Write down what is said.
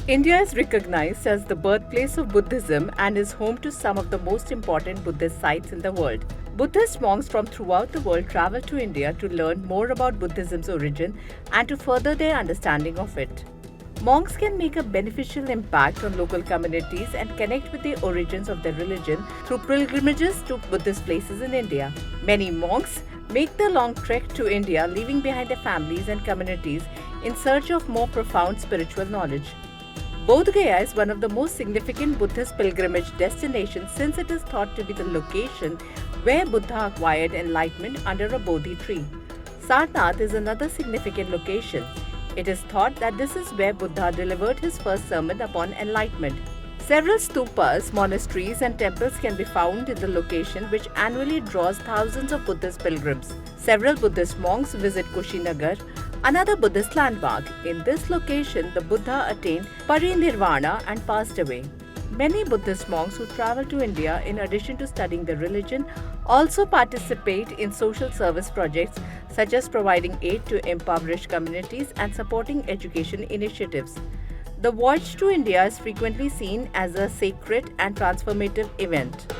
India is recognized as the birthplace of Buddhism and is home to some of the most important Buddhist sites in the world. Buddhist monks from throughout the world travel to India to learn more about Buddhism's origin and to further their understanding of it. Monks can make a beneficial impact on local communities and connect with the origins of their religion through pilgrimages to Buddhist places in India. Many monks make the long trek to India, leaving behind their families and communities in search of more profound spiritual knowledge. Bodh Gaya is one of the most significant Buddhist pilgrimage destinations since it is thought to be the location where Buddha acquired enlightenment under a Bodhi tree. Sarnath is another significant location. It is thought that this is where Buddha delivered his first sermon upon enlightenment. Several stupas, monasteries, and temples can be found in the location, which annually draws thousands of Buddhist pilgrims. Several Buddhist monks visit Kushinagar, another Buddhist landmark. In this location, the Buddha attained parinirvana and passed away. Many Buddhist monks who travel to India, in addition to studying the religion, also participate in social service projects such as providing aid to impoverished communities and supporting education initiatives. The voyage to India is frequently seen as a sacred and transformative event.